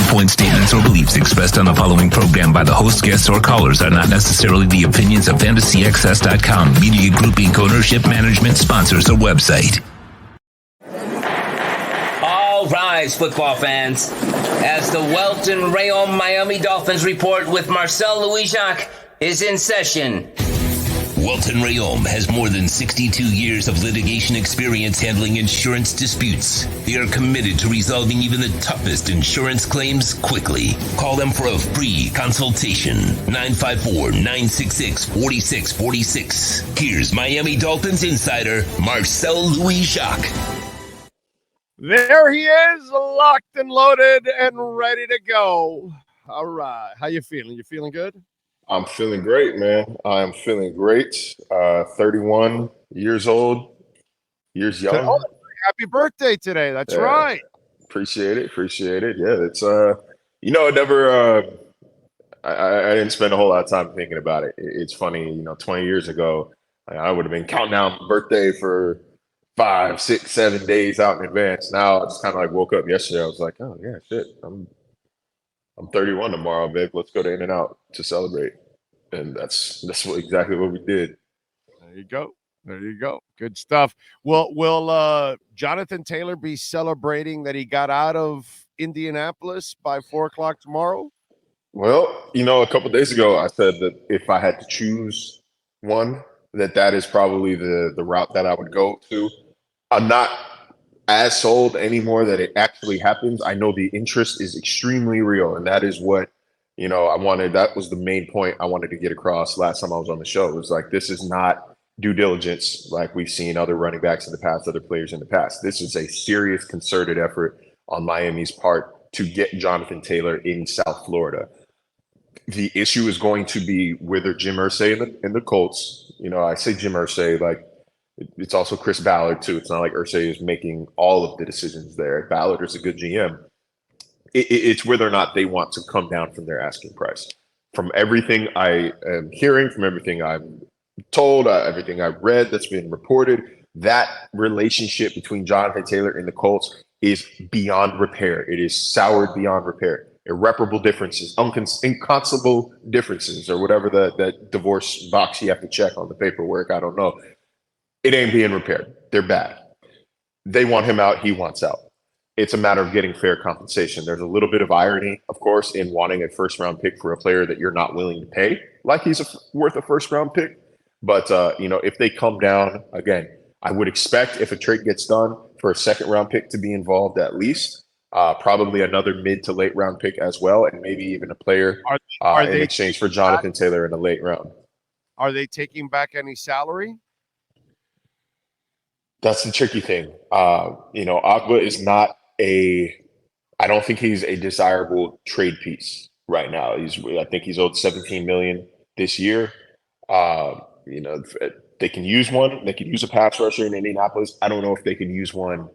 viewpoint statements or beliefs expressed on the following program by the host, guests, or callers are not necessarily the opinions of FantasyAccess.com, Media Group Inc. ownership, management, sponsors, or website. All rise, football fans, as the Welt Rheaume Miami Dolphins report with Marcel Louis-Jacques is in session. Welt Rheaume has more than 62 years of litigation experience handling insurance disputes. They are committed to resolving even the toughest insurance claims quickly. Call them for a free consultation. 954-966-4646. Here's Miami Dolphins insider Marcel Louis-Jacques. There he is, locked and loaded and ready to go. All right. How you feeling? You feeling good? I'm feeling great, man. I am feeling great. 31 years old, years young. Oh, happy birthday today. That's right. Appreciate it. Yeah, it's it never. I didn't spend a whole lot of time thinking about it. It's funny, 20 years ago, I would have been counting down my birthday for 5, 6, 7 days out in advance. Now I just kind of like woke up yesterday. I was like, oh yeah, shit. I'm 31 tomorrow, babe. Let's go to In-N-Out to celebrate. And that's exactly what we did. There you go. Good stuff. Will Jonathan Taylor be celebrating that he got out of Indianapolis by 4:00 tomorrow? Well, a couple days ago, I said that if I had to choose one, that is probably the route that I would go to. I'm not as sold anymore that it actually happens. I know the interest is extremely real, and that is what I wanted. That was the main point I wanted to get across last time I was on the show. It was like, this is not due diligence like we've seen other running backs in the past, other players in the past. This is a serious concerted effort on Miami's part to get Jonathan Taylor in South Florida. The issue is going to be whether Jim Irsay in the Colts. I say Jim Irsay, like, it's also Chris Ballard too. It's not like Irsay is making all of the decisions there. Ballard is a good GM. It's whether or not they want to come down from their asking price. From everything I am hearing, from everything I'm told, everything I've read that's been reported, that relationship between Jonathan Taylor and the Colts is beyond repair. It is soured beyond repair. Irreparable differences, inconceivable differences, or whatever that divorce box you have to check on the paperwork. I don't know. It ain't being repaired. They're bad. They want him out. He wants out. It's a matter of getting fair compensation. There's a little bit of irony, of course, in wanting a first-round pick for a player that you're not willing to pay, like he's worth a first-round pick. But, if they come down, again, I would expect if a trade gets done for a second-round pick to be involved at least, probably another mid to late-round pick as well, and maybe even a player in exchange for Jonathan Taylor in the late round. Are they taking back any salary? That's the tricky thing. Agba is not I don't think he's a desirable trade piece right now. I think he's owed $17 million this year. They can use one. They could use a pass rusher in Indianapolis. I don't know if they can use one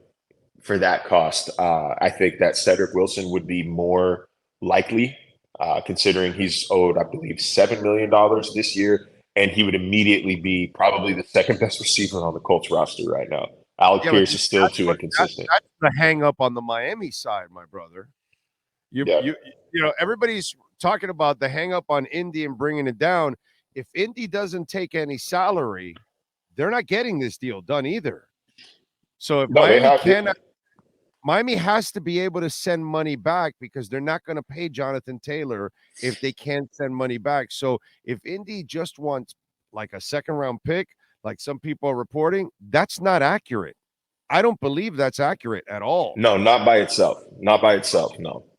for that cost. I think that Cedric Wilson would be more likely, considering he's owed, I believe, $7 million this year. And he would immediately be probably the second best receiver on the Colts roster right now. Alec Pierce is still too inconsistent. That's the hang up on the Miami side, my brother. Everybody's talking about the hang up on Indy and bringing it down. If Indy doesn't take any salary, they're not getting this deal done either. So if Miami has to be able to send money back, because they're not going to pay Jonathan Taylor if they can't send money back. So if Indy just wants like a second-round pick, like some people are reporting, that's not accurate. I don't believe that's accurate at all. No, not by itself. No,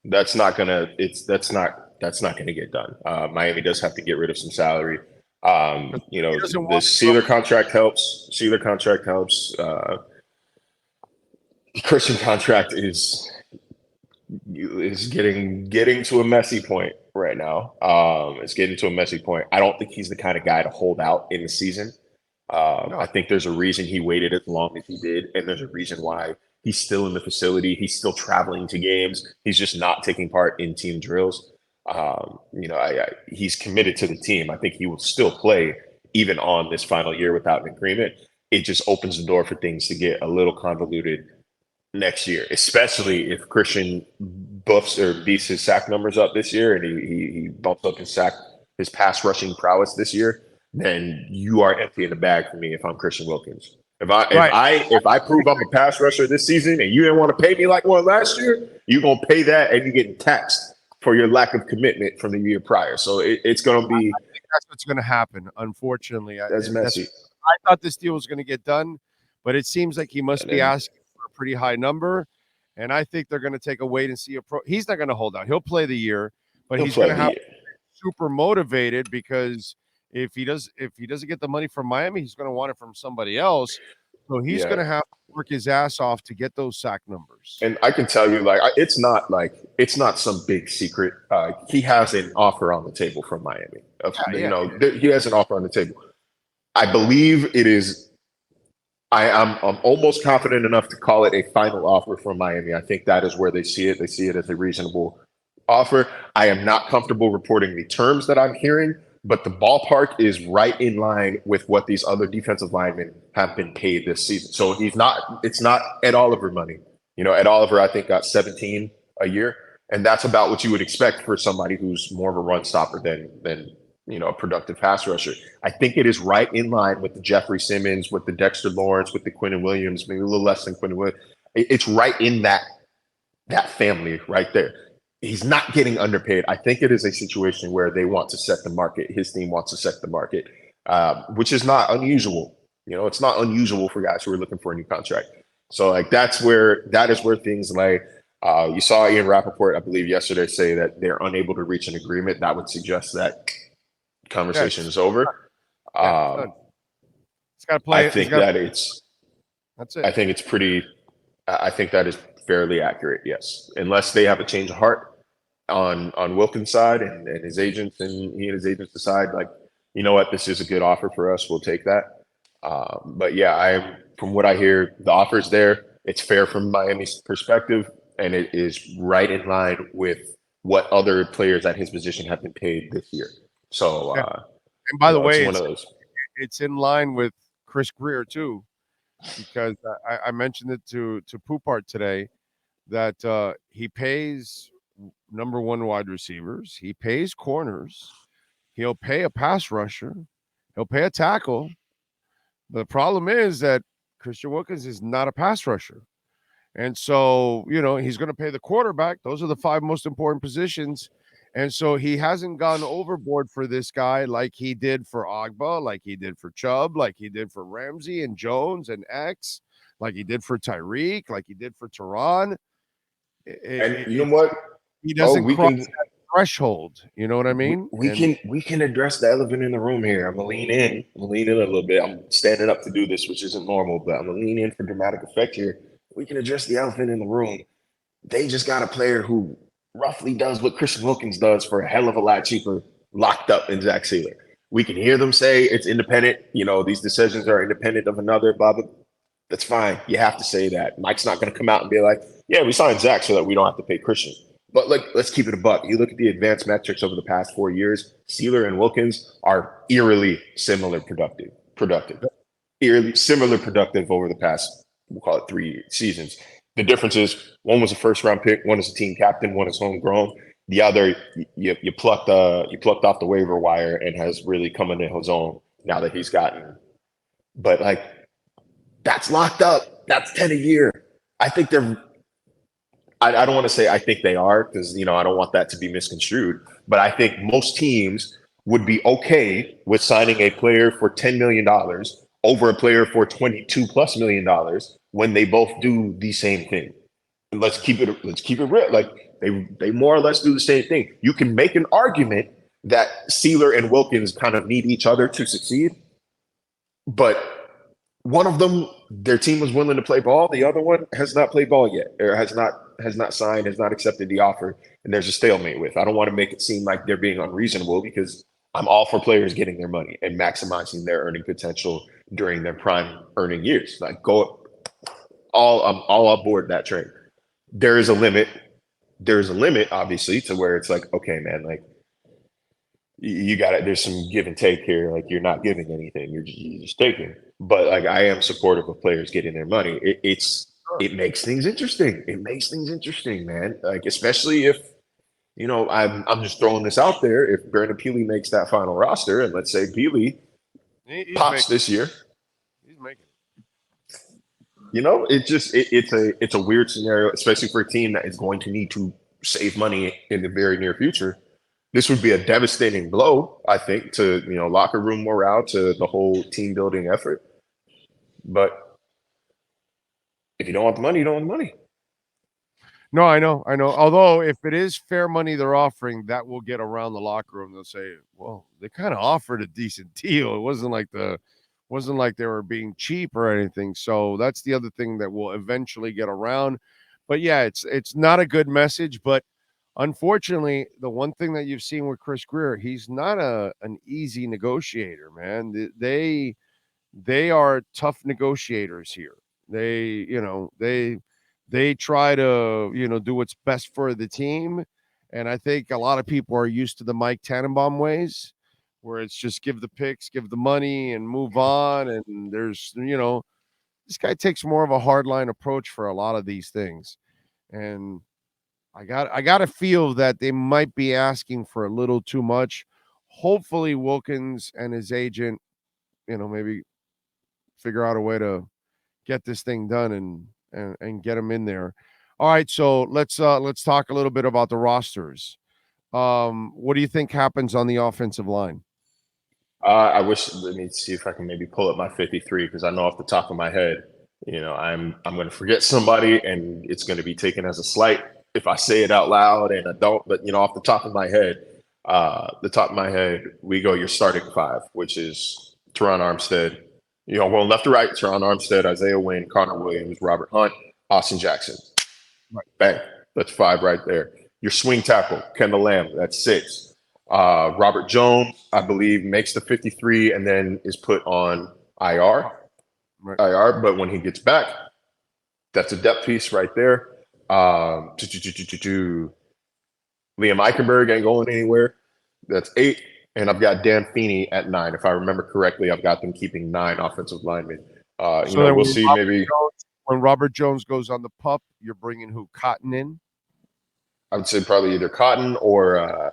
that's not gonna get done. Miami does have to get rid of some salary. The Sealer contract helps. The Christian contract is getting to a messy point right now. It's getting to a messy point. I don't think he's the kind of guy to hold out in the season. I think there's a reason he waited as long as he did, and there's a reason why he's still in the facility. He's still traveling to games. He's just not taking part in team drills. He's committed to the team. I think he will still play even on this final year without an agreement. It just opens the door for things to get a little convoluted next year, especially if Christian buffs or beats his sack numbers up this year, and he bumps up his pass rushing prowess this year, then you are empty in the bag for me if I'm Christian Wilkins. If I prove I'm a pass rusher this season and you didn't want to pay me like one last year, you're gonna pay that and you're getting taxed for your lack of commitment from the year prior. So it's gonna be. I think that's what's gonna happen. Unfortunately, that's messy. I thought this deal was gonna get done, but it seems like he must be asking for a pretty high number, and I think they're gonna take a wait and see approach. He's not gonna hold out. He'll play the year, but he's gonna have super motivated because. If he doesn't get the money from Miami, he's going to want it from somebody else. So he's going to have to work his ass off to get those sack numbers. And I can tell you, it's not some big secret. He has an offer on the table from Miami. He has an offer on the table. I believe it is. I'm almost confident enough to call it a final offer from Miami. I think that is where they see it. They see it as a reasonable offer. I am not comfortable reporting the terms that I'm hearing. But the ballpark is right in line with what these other defensive linemen have been paid this season. So it's not Ed Oliver money. Ed Oliver, I think, got 17 a year. And that's about what you would expect for somebody who's more of a run stopper than a productive pass rusher. I think it is right in line with the Jeffrey Simmons, with the Dexter Lawrence, with the Quinnen Williams, maybe a little less than Quinnen Williams. It's right in that family right there. He's not getting underpaid. I think it is a situation where they want to set the market. His team wants to set the market, which is not unusual. It's not unusual for guys who are looking for a new contract. So that is where things lay. You saw Ian Rappaport, I believe, yesterday say that they're unable to reach an agreement. That would suggest that conversation is over. It's got to play. That's it. I think it's pretty. I think that is fairly accurate. Yes, unless they have a change of heart on Wilkins' side and his agents, and he and his agents decide, you know what, this is a good offer for us. We'll take that. But yeah, from what I hear, the offer's there. It's fair from Miami's perspective, and it is right in line with what other players at his position have been paid this year. So, and by the way, it's in line with Chris Greer too, because I mentioned it to Poupart today that he pays number one wide receivers, he pays corners, he'll pay a pass rusher, he'll pay a tackle. The problem is that Christian Wilkins is not a pass rusher. And so, he's going to pay the quarterback. Those are the 5 most important positions. And so he hasn't gone overboard for this guy like he did for Agba, like he did for Chubb, like he did for Ramsey and Jones and X, like he did for Tyreek, like he did for Tehran. And you know what? He doesn't cross that threshold. You know what I mean? We can address the elephant in the room here. I'm gonna lean in a little bit. I'm standing up to do this, which isn't normal, but I'm gonna lean in for dramatic effect here. We can address the elephant in the room. They just got a player who roughly does what Christian Wilkins does for a hell of a lot cheaper, locked up in Zach Sealer. We can hear them say it's independent. These decisions are independent of another, blah, blah. That's fine. You have to say that. Mike's not going to come out and be like, yeah, we signed Zach so that we don't have to pay Christian. But let's keep it a buck. You look at the advanced metrics over the past 4 years, Sealer and Wilkins are eerily similar productive. Eerily similar productive over the past, we'll call it 3 seasons. The difference is one was a first-round pick, one is a team captain, one is homegrown. The other, you plucked off the waiver wire and has really come into his own now that he's gotten. But that's locked up. That's 10 a year. I think they're. I don't want to say I think they are because I don't want that to be misconstrued. But I think most teams would be okay with signing a player for $10 million over a player for $22+ million when they both do the same thing. And let's keep it real. They more or less do the same thing. You can make an argument that Sealer and Wilkins kind of need each other to succeed, but one of them, their team was willing to play ball. The other one has not played ball yet, or has not signed, has not accepted the offer, and there's a stalemate with. I don't want to make it seem like they're being unreasonable because I'm all for players getting their money and maximizing their earning potential during their prime earning years. I'm all aboard that train. There is a limit. There's a limit, obviously, to where it's okay, man, you got it. There's some give and take here. You're not giving anything. You're just taking. But I am supportive of players getting their money. It's it makes things interesting. It makes things interesting, man. Like, especially if, I'm just throwing this out there. If Brandon Peely makes that final roster, and let's say Peely pops this year, he's making it. It's a weird scenario, especially for a team that is going to need to save money in the very near future. This would be a devastating blow, I think, to locker room morale, to the whole team building effort. But if you don't want the money, you don't want the money. No, I know. Although if it is fair money they're offering, that will get around the locker room. They'll say, "Well, they kind of offered a decent deal. It wasn't like they were being cheap or anything." So that's the other thing that will eventually get around. But yeah, it's not a good message. But unfortunately, the one thing that you've seen with Chris Greer, he's not an easy negotiator, man. They are tough negotiators here. They try to, do what's best for the team. And I think a lot of people are used to the Mike Tannenbaum ways, where it's just give the picks, give the money, and move on. And there's, this guy takes more of a hardline approach for a lot of these things. And I got to feel that they might be asking for a little too much. Hopefully Wilkins and his agent, maybe figure out a way to get this thing done and get him in there. All right, so let's talk a little bit about the rosters. What do you think happens on the offensive line? Let me see if I can maybe pull up my 53, because I know off the top of my head, I'm going to forget somebody, and it's going to be taken as a slight if I say it out loud and I don't. But off the top of my head, we go your starting five, which is Teron Armstead. Going left to right, Teron Armstead, Isaiah Wynn, Connor Williams, Robert Hunt, Austin Jackson. Right. Bang. That's five right there. Your swing tackle, Kendall Lamb, that's six. Robert Jones, I believe, makes the 53 and then is put on IR. Right. IR, but when he gets back, that's a depth piece right there. Liam Eichenberg ain't going anywhere. That's 8. And I've got Dan Feeney at 9. If I remember correctly, I've got them keeping 9 offensive linemen. We'll see. Maybe when Robert Jones goes on the pup, you're bringing who? Cotton in? I would say probably either Cotton or I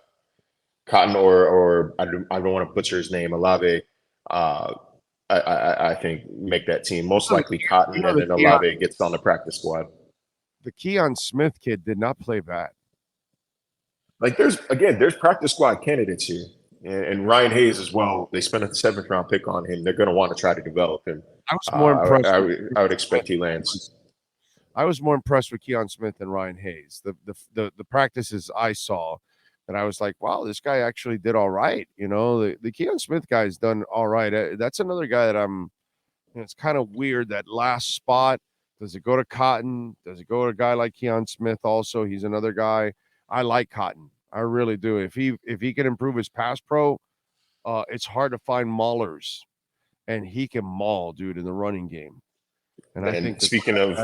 don't want to butcher his name, Olave. I think make that team most likely Cotton, and then Olave gets on the practice squad. The Keon Smith kid did not play bad. Like there's practice squad candidates here. And Ryan Hayes as well. They spent a 7th round pick on him. They're going to want to try to develop him. I was more impressed. I would expect he lands. I was more impressed with Keon Smith than Ryan Hayes. The practices I saw, that I was like, wow, this guy actually did all right. The Keon Smith guy's done all right. That's another guy that it's kind of weird, that last spot. Does it go to Cotton? Does it go to a guy like Keon Smith also? He's another guy. I like Cotton. I really do. If he can improve his pass pro, it's hard to find maulers, and he can maul, dude, in the running game. And I think speaking of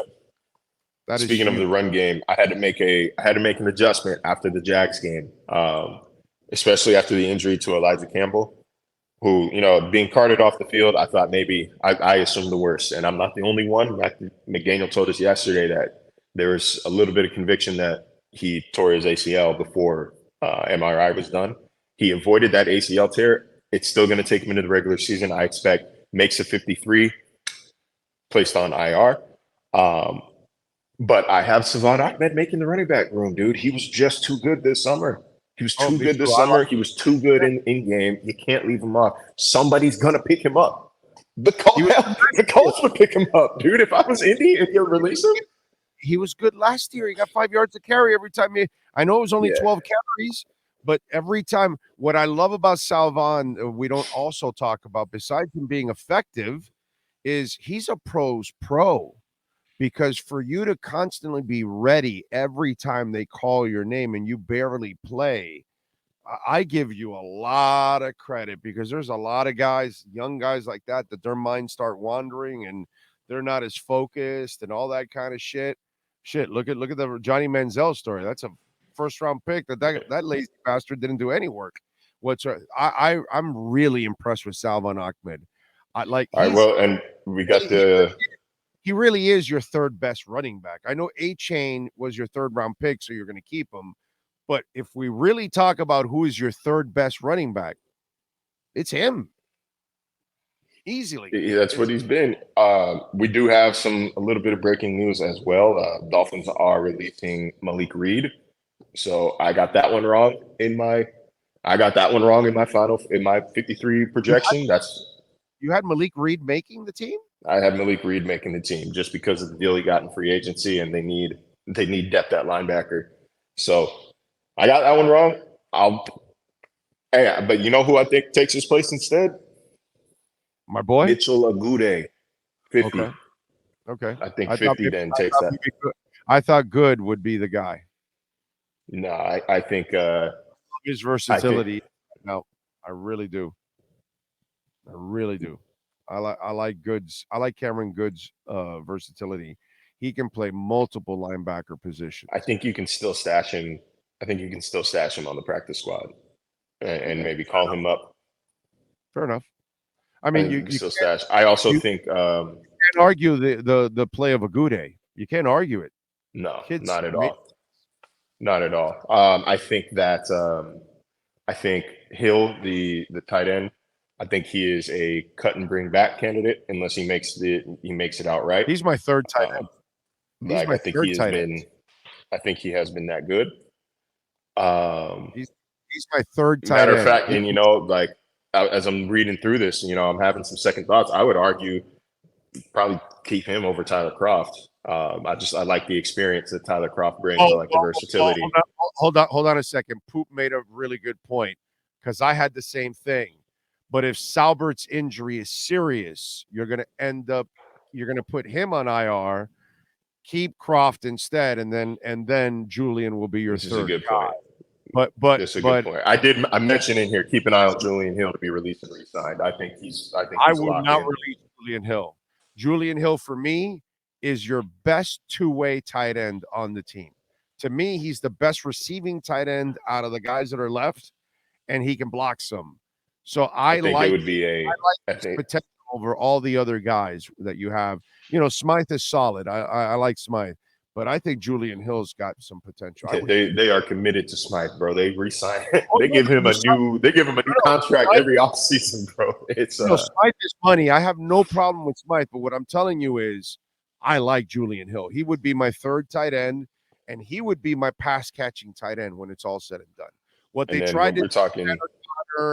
the run game, I had to make an adjustment after the Jags game, especially after the injury to Elijah Campbell, who being carted off the field. I thought maybe I assumed the worst, and I'm not the only one. McDaniel told us yesterday that there was a little bit of conviction that he tore his ACL before MRI was done. He avoided that ACL tear. It's still going to take him into the regular season. I expect makes a 53, placed on IR. But I have Savon Ahmed making the running back room, dude. He was just too good this summer. He was too good this summer. He was too good in game. You can't leave him off. Somebody's going to pick him up. The Colts would pick him up, dude. If I was Indy and you release him. He was good last year. He got 5 yards to carry every time. I know it was only 12 carries, but every time. What I love about Salvon, we don't also talk about, besides him being effective, is he's a pro's pro. Because for you to constantly be ready every time they call your name and you barely play, I give you a lot of credit, because there's a lot of guys, young guys like that their minds start wandering and they're not as focused and all that kind of shit. Look at the Johnny Manziel story. That's a 1st round pick that lazy bastard didn't do any work whatsoever. I'm really impressed with Salvon Ahmed. And we got he really is your third best running back. I know A-Chain was your third round pick, so you're going to keep him. But if we really talk about who is your third best running back, it's him. Easily. That's what he's been. We do have a little bit of breaking news as well. Dolphins are releasing Malik Reed. So I got that one wrong in my in my 53 projection. You had Malik Reed making the team? I had Malik Reed making the team just because of the deal he got in free agency, and they need depth at linebacker. So I got that one wrong. But you know who I think takes his place instead? My boy? Mitchell Agude, 50. Okay. I think 50 then takes that. I thought Good would be the guy. No, I think his versatility. No, I really do. I really do. I like Good's. I like Cameron Good's versatility. He can play multiple linebacker positions. I think you can still stash him. I think you can still stash him on the practice squad and maybe call him up. Fair enough. I mean, you still stash. I also think you can't argue the play of Agude. You can't argue it. No, not at all. Not at all. I think Hill, the tight end, I think he is a cut and bring back candidate unless he makes it outright. He's my third tight end. I think he has been that good. He's my third tight end. Matter of fact, and as I'm reading through this, I'm having some second thoughts. I would argue probably keep him over Tyler Kroft. I like the experience that Tyler Kroft brings. I like the versatility. Hold on a second. Poop made a really good point because I had the same thing. But if Saubert's injury is serious, you're going to put him on IR, keep Kroft instead, and then Julian will be your third. Is a good guy. point. But that's a good point. I mentioned in here, keep an eye on Julian Hill to be released and re-signed. I would not release Julian Hill. Julian Hill for me is your best two-way tight end on the team. To me, he's the best receiving tight end out of the guys that are left, and he can block some. So I think it would be potential over all the other guys that you have. Smythe is solid. I like Smythe. But I think Julian Hill's got some potential. They are committed to Smythe, bro. They re-sign. They give him a new contract every offseason, bro. It's Smythe is money. I have no problem with Smythe, but what I'm telling you is I like Julian Hill. He would be my third tight end, and he would be my pass catching tight end when it's all said and done. What they tried to do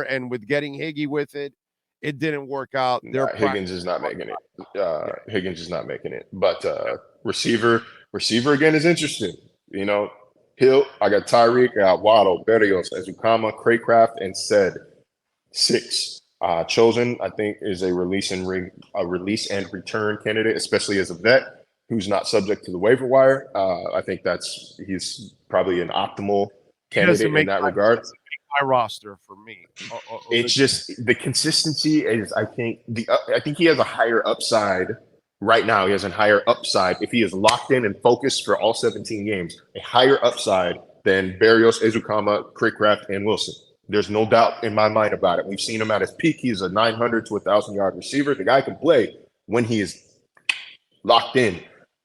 and with getting Higgy with it didn't work out. Higgins is not making it. But receiver again is interesting. Hill, I got Tyreek, I got Waddle, Berrios, Azukama, Craycraft, and said 6. Chosen, I think, is a release and return candidate, especially as a vet who's not subject to the waiver wire. I think he's probably an optimal candidate in that regard. My roster for me. It's just the consistency is. I think he has a higher upside right now. He has a higher upside if he is locked in and focused for all 17 games. A higher upside than Berrios, Azukama, Craycraft, and Wilson. There's no doubt in my mind about it. We've seen him at his peak. He's a 900 to 1,000-yard receiver. The guy can play when he is locked in.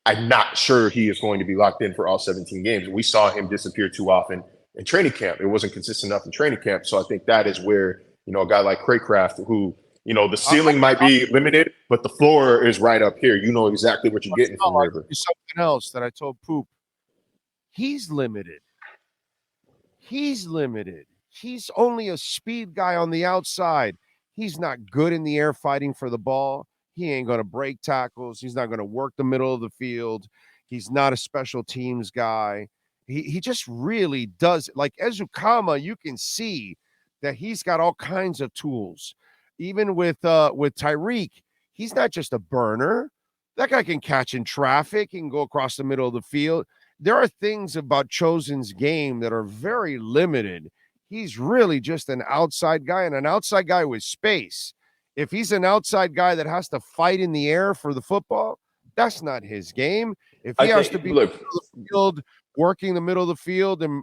I'm not sure he is going to be locked in for all 17 games. We saw him disappear too often in training camp. It wasn't consistent enough in training camp. So I think that is where, a guy like Craycraft, who, the ceiling might be limited, but the floor is right up here. You know exactly what you're getting from River. Something else that I told Poop. He's limited. He's only a speed guy on the outside. He's not good in the air fighting for the ball. He ain't going to break tackles. He's not going to work the middle of the field. He's not a special teams guy. He just really does. Like Azukama, you can see that he's got all kinds of tools. Even with Tyreek, he's not just a burner. That guy can catch in traffic. He can go across the middle of the field. There are things about Chosen's game that are very limited. He's really just an outside guy and an outside guy with space. If he's an outside guy that has to fight in the air for the football, that's not his game. If he has to be in the field, working the middle of the field, and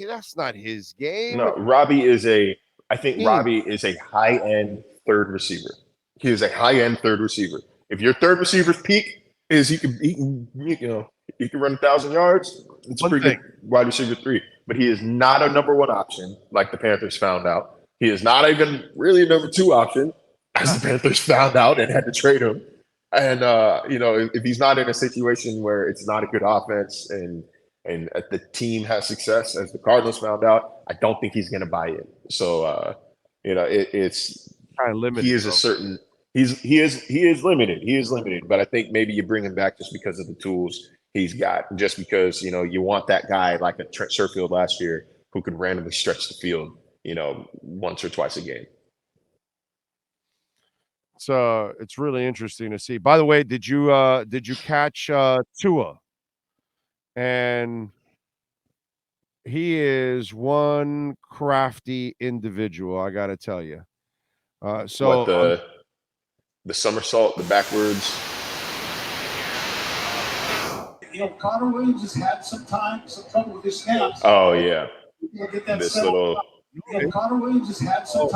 that's not his game. No, Robbie is a high-end third receiver. He is a high-end third receiver. If your third receiver's peak is he can he can run 1,000 yards. It's a pretty good wide receiver 3, but he is not a number 1 option like the Panthers found out. He is not even really a number 2 option, as the Panthers found out and had to trade him. And if he's not in a situation where it's not a good offense and the team has success, as the Cardinals found out, I don't think he's going to buy in. So it's kind of limited. He is he is limited. He is limited, but I think maybe you bring him back just because of the tools he's got, just because you want that guy like a Trent Sherfield last year who could randomly stretch the field, once or twice a game. So it's really interesting to see. By the way, did you catch Tua? And he is one crafty individual, I got to tell you. So what, the somersault, the backwards. Connor Williams has had some trouble with his snaps. Oh yeah, get that this little. Connor Williams has had some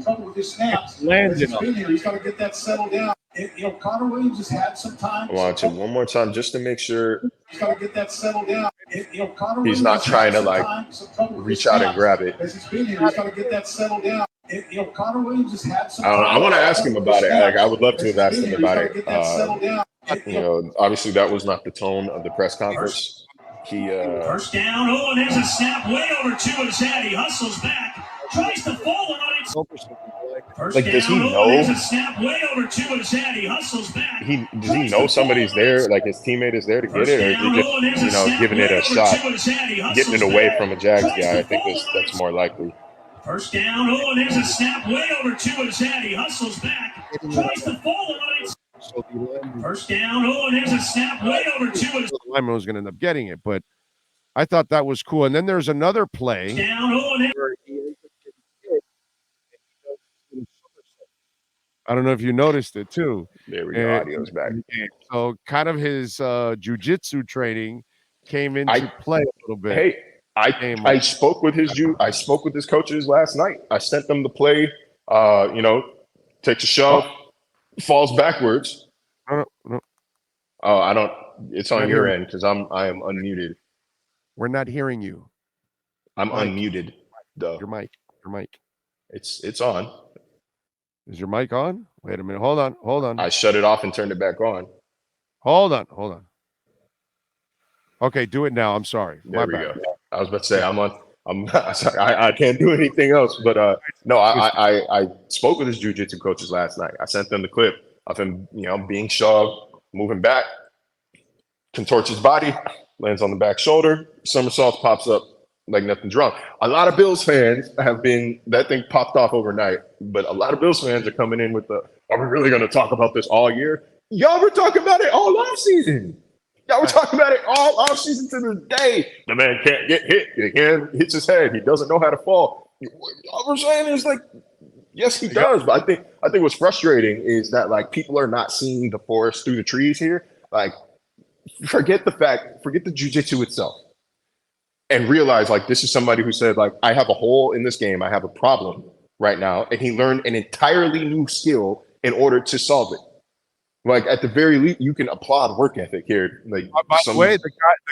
trouble with his snaps. He's got to get that settled down. Connor Williams has had some time. Watch it one more time just to make sure. He's got to get that settled down. He's not trying to reach out and grab it. He's got to get that settled down. Connor Williams has had some I want to ask him about it. Like, I would love to have asked him about it. Obviously that was not the tone of the press conference. First down. Oh, and there's a snap way over to his head. He hustles back, tries to fall on it. First like, down. does he know? There's a snap way over to his head. He hustles back. Does he know somebody's there? Like, his teammate is there to get it, or is he just giving it a shot, getting it away from a Jags guy? I think that's more likely. First down. Oh, and there's a snap way over to his head. He hustles back, tries to fall on it. First down. Oh, and there's a snap way over to his. The lineman was going to end up getting it, but I thought that was cool. And then there's another play. Down. Oh, and I don't know if you noticed it too. There we go. Audio's back. So kind of his jiu-jitsu training came into play a little bit. Hey, I spoke with his coaches last night. I sent them the play. Takes a shove, falls backwards. No. Oh, I don't. It's on your end because I am unmuted. We're not hearing you. I'm unmuted. Though. Your mic. It's on. Is your mic on? Wait a minute. Hold on. I shut it off and turned it back on. Hold on. Okay, do it now. I'm sorry. There we go. I was about to say I'm sorry. I can't do anything else. But no, I spoke with his jiu-jitsu coaches last night. I sent them the clip of him, being shoved, moving back, contorts his body, lands on the back shoulder, somersault, pops up like nothing's wrong. A lot of Bills fans that thing popped off overnight, but a lot of Bills fans are coming in with are we really going to talk about this all year? Y'all were talking about it all offseason. Y'all were talking about it all offseason to this day. The man can't get hit. He hits his head. He doesn't know how to fall. All we're saying is, like, yes, he does. But I think what's frustrating is that, like, people are not seeing the forest through the trees here. Like, forget the jiu-jitsu itself. And realize, like, this is somebody who said, like, I have a hole in this game. I have a problem right now. And he learned an entirely new skill in order to solve it. Like, at the very least, you can applaud work ethic here. Like, by the way, the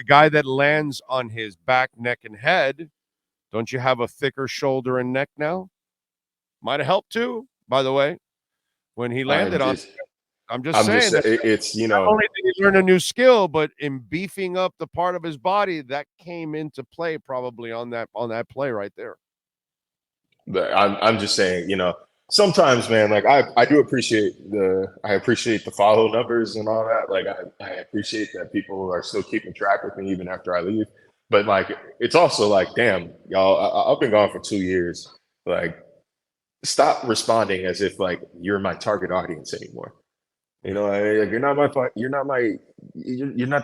guy that lands on his back, neck, and head, don't you have a thicker shoulder and neck now? Might have helped too, by the way, when he landed I'm just saying that it's, not only did he learn a new skill, but in beefing up the part of his body that came into play probably on that play right there. But I'm just saying, sometimes, man, like I do appreciate the follow numbers and all that. Like I appreciate that people are still keeping track with me even after I leave. But like, it's also like, damn, y'all, I've been gone for 2 years. Like, stop responding as if like you're my target audience anymore. Like, you're not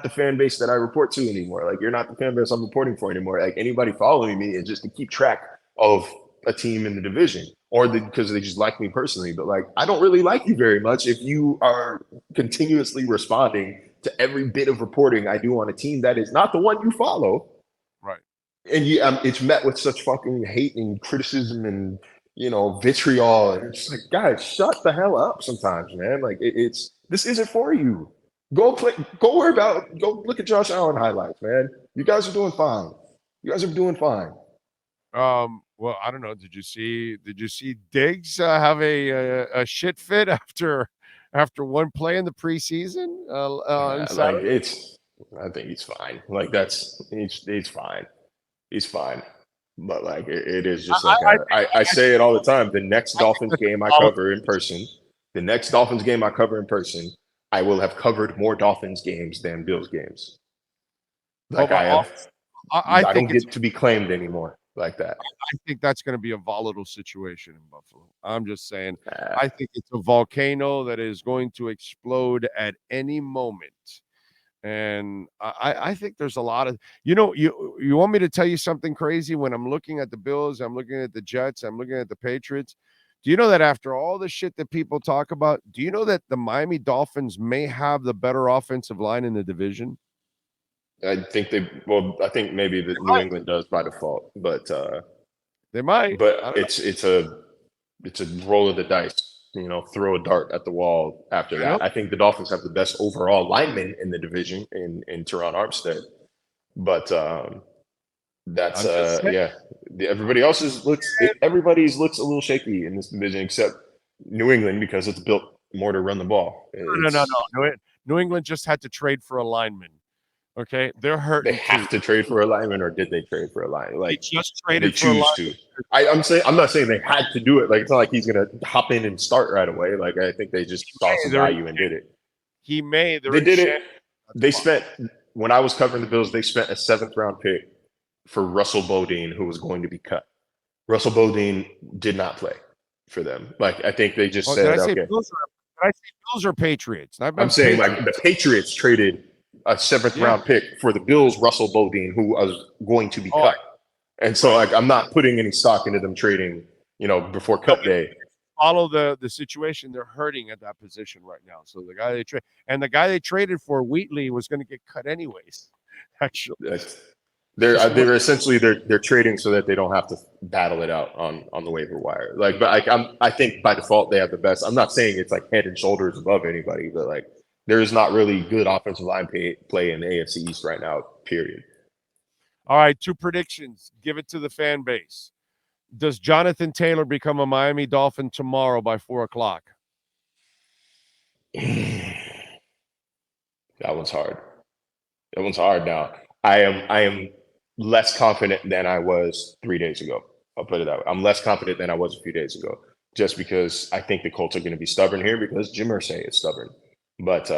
the fan base that I report to anymore. Like, you're not the fan base I'm reporting for anymore. Like, anybody following me is just to keep track of a team in the division, or because they just like me personally. But like, I don't really like you very much if you are continuously responding to every bit of reporting I do on a team that is not the one you follow. Right. And it's met with such fucking hate and criticism and vitriol. And it's like, guys, shut the hell up sometimes, man. Like, this isn't for you. Go look at Josh Allen highlights, man. You guys are doing fine. Well, I don't know. Did you see Diggs have a shit fit after one play in the preseason? I think he's fine. Like he's fine. He's fine. But like it is just like I say it all the time. The next Dolphins game I cover in person, I will have covered more Dolphins games than Bills games. Like I don't get to be claimed anymore like that. I think that's going to be a volatile situation in Buffalo. I'm just saying. I think it's a volcano that is going to explode at any moment. And I think there's a lot of, you want me to tell you something crazy? When I'm looking at the Bills, I'm looking at the Jets, I'm looking at the Patriots. Do you know that after all the shit that people talk about, do you know that the Miami Dolphins may have the better offensive line in the division? I think maybe the New England does by default, but they might. But it's a roll of the dice. Throw a dart at the wall after that. I think the Dolphins have the best overall lineman in the division in Teron Armstead. But that's everybody's looks a little shaky in this division except New England because it's built more to run the ball. No. New England just had to trade for a lineman. Okay, they're hurt. They have to trade for a lineman, or did they trade for a lineman? Like they just traded for a lineman. I'm not saying they had to do it. Like it's not like he's gonna hop in and start right away. Like I think they just saw some value and did it. He may. They did it. They spent, when I was covering the Bills, they spent a 7th round pick for Russell Bodine, who was going to be cut. Russell Bodine did not play for them. Like I think they just said, okay. Did I say Bills or Patriots? I'm saying like the Patriots traded a 7th round pick for the Bills, Russell Bodine, who was going to be cut. And so like I'm not putting any stock into them trading, before cut day. Follow the situation. They're hurting at that position right now. So the guy they traded for, Wheatley, was going to get cut anyways. Actually, they're essentially they're trading so that they don't have to battle it out on the waiver wire. Like, but I think by default they have the best. I'm not saying it's like head and shoulders above anybody, but like there is not really good offensive line play in the AFC East right now. Period. All right, 2 predictions. Give it to the fan base. Does Jonathan Taylor become a Miami Dolphin tomorrow by 4:00? That one's hard. Now. I am less confident than I was 3 days ago. I'll put it that way. I'm less confident than I was a few days ago, just because I think the Colts are going to be stubborn here because Jim Irsay is stubborn. But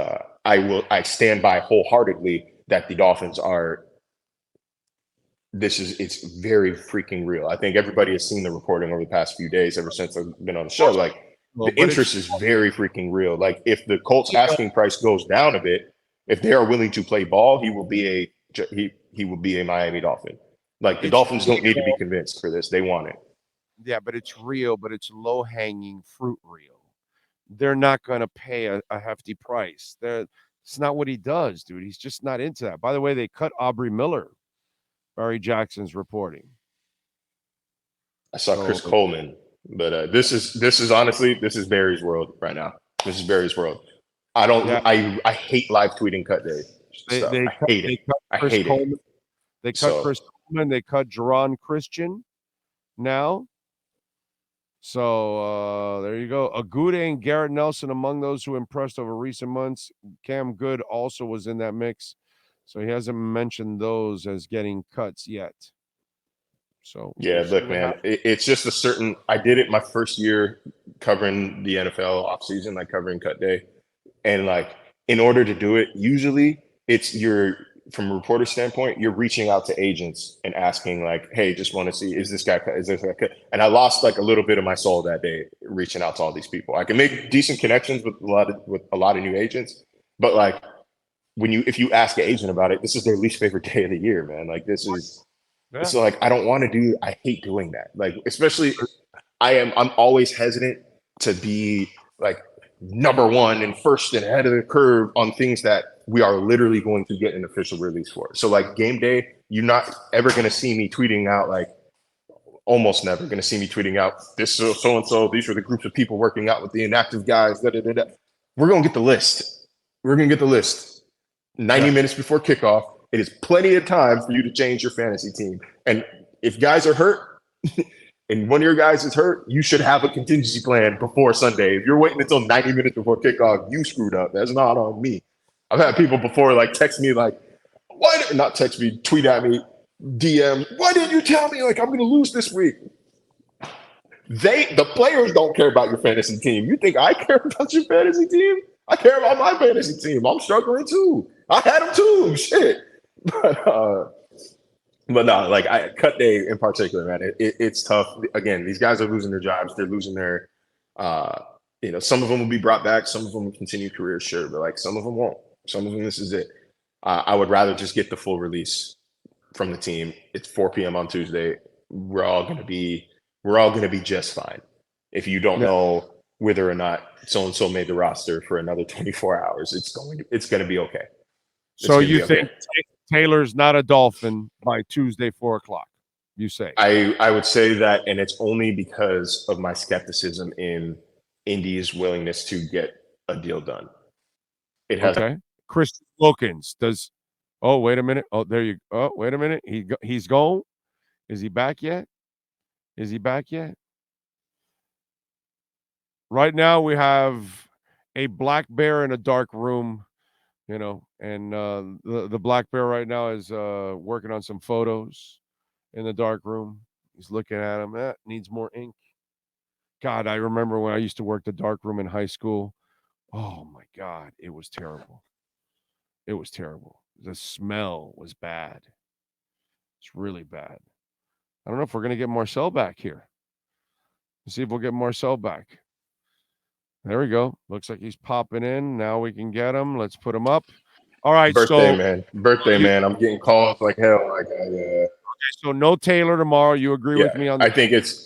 I stand by wholeheartedly that the Dolphins are. It's very freaking real. I think everybody has seen the reporting over the past few days, ever since I've been on the show. Like the interest is very freaking real. Like if the Colts asking price goes down a bit, if they are willing to play ball, he will be a Miami Dolphin. Like the Dolphins don't need to be convinced for this. They want it. Yeah, but it's real, but it's low-hanging fruit real. They're not going to pay a hefty price. It's not what he does, dude. He's just not into that. By the way, they cut Aubrey Miller. Barry Jackson's reporting. I saw Chris Coleman, but this is honestly, this is Barry's world right now. This is Barry's world. I hate live tweeting cut day. I hate it. They cut Chris Coleman. They cut Jerron Christian now. So there you go. Agude and Garrett Nelson among those who impressed over recent months. Cam Good also was in that mix. So he hasn't mentioned those as getting cuts yet. So yeah, look, man, it's just a certain. I did it my first year covering the NFL offseason, like covering cut day, and like in order to do it, usually from a reporter standpoint, you're reaching out to agents and asking like, hey, just want to see, is this guy cut? Is this guy cut? And I lost like a little bit of my soul that day reaching out to all these people. I can make decent connections with a lot of new agents, but like. If you ask an agent about it, this is their least favorite day of the year, man. Like it's like, I don't want to do, I hate doing that. Like, especially I'm always hesitant to be like number one and first and ahead of the curve on things that we are literally going to get an official release for. So like game day, you're not ever going to see me tweeting out, like almost never going to see me tweeting out this so-and-so, these are the groups of people working out with the inactive guys, We're going to get the list. We're going to get the list 90 minutes before kickoff. It is plenty of time for you to change your fantasy team. And if guys are hurt and one of your guys is hurt, you should have a contingency plan before Sunday. If you're waiting until 90 minutes before kickoff, you screwed up. That's not on me. I've had people before like text me like, why did not text me, tweet at me, DM, why didn't you tell me like I'm going to lose this week? The players don't care about your fantasy team. You think I care about your fantasy team? I care about my fantasy team. I'm struggling too. I had them too. Shit. But no, like cut day in particular, man. It's tough. Again, these guys are losing their jobs. They're losing their, some of them will be brought back. Some of them will continue careers, sure, but like some of them won't. Some of them, this is it. I would rather just get the full release from the team. It's 4 p.m. on Tuesday. We're all gonna be just fine. If you don't know whether or not so and so made the roster for another 24 hours, it's gonna be okay. So you think Taylor's not a Dolphin by Tuesday 4:00? You say? I would say that, and it's only because of my skepticism in Indy's willingness to get a deal done. It has. Okay. Chris Wilkins does. Oh, wait a minute. Oh, there you. Oh, wait a minute. He's gone. Is he back yet? Right now we have a black bear in a dark room, and the black bear right now is working on some photos in the dark room. He's looking at him. Needs more ink. God, I remember when I used to work the dark room in high school. Oh my God, it was terrible. The smell was bad. It's really bad. I don't know if we're going to get Marcel back here. Let's see if we'll get Marcel back. There we go. Looks like he's popping in. Now we can get him. Let's put him up. All right. Birthday, man. I'm getting calls like hell. Like, okay, so no Taylor tomorrow. You agree with me on that?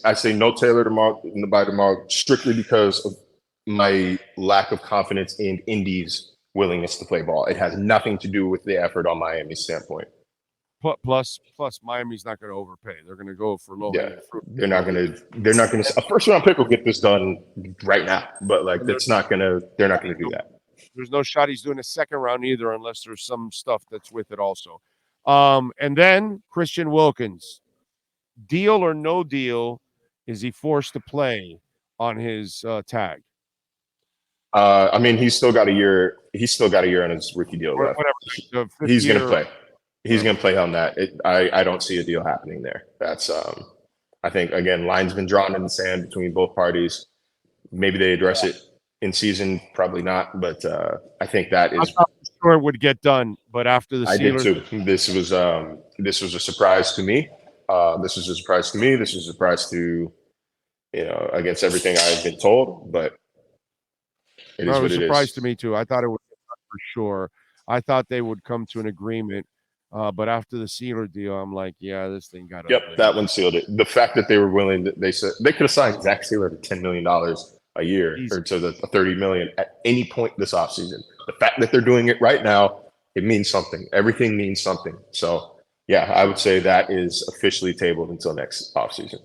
I say no Taylor by tomorrow, strictly because of my lack of confidence in Indy's willingness to play ball. It has nothing to do with the effort on Miami's standpoint. Plus, Miami's not going to overpay. They're going to go for low hanging fruit. They're not going to. A first round pick will get this done right now, but like they're not going to do that. There's no shot he's doing a second round either, unless there's some stuff that's with it also. And then Christian Wilkins, deal or no deal? Is he forced to play on his tag? I mean, he's still got a year. He's still got a year on his rookie deal left. He's going to play. He's going to play on that. I don't see a deal happening there. That's I think, again, line's been drawn in the sand between both parties. Maybe they address it in season, probably not. But I think that is. I thought for sure it would get done, but after the Steelers, I did too. This was a surprise to me. This was a surprise to against everything I've been told. But it was a surprise to me too. I thought it would get done for sure. I thought they would come to an agreement. But after the Sealer deal, I'm like, yeah, this thing got up. Yep, that one sealed it. The fact that they were willing, they said they could have signed Zach Sealer to $10 million a year or to the $30 million at any point this offseason. The fact that they're doing it right now, it means something. Everything means something. So, yeah, I would say that is officially tabled until next offseason.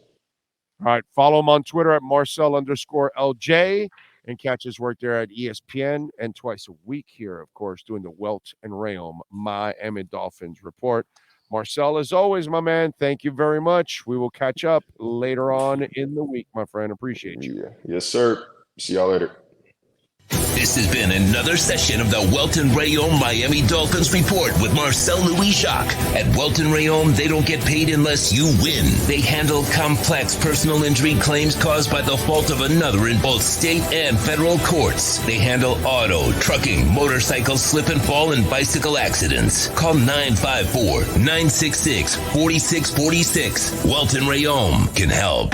All right, follow him on Twitter at Marcel_LJ. And catch his work there at ESPN and twice a week here, of course, doing the Welt Rheaume Miami Dolphins report. Marcel, as always, my man, thank you very much. We will catch up later on in the week, my friend. Appreciate you. Yeah. Yes, sir. See y'all later. This has been another session of the Welt Rheaume Miami Dolphins Report with Marcel Louis-Jacques. At Welt Rheaume, they don't get paid unless you win. They handle complex personal injury claims caused by the fault of another in both state and federal courts. They handle auto, trucking, motorcycle slip and fall, and bicycle accidents. Call 954-966-4646. Welt Rheaume can help.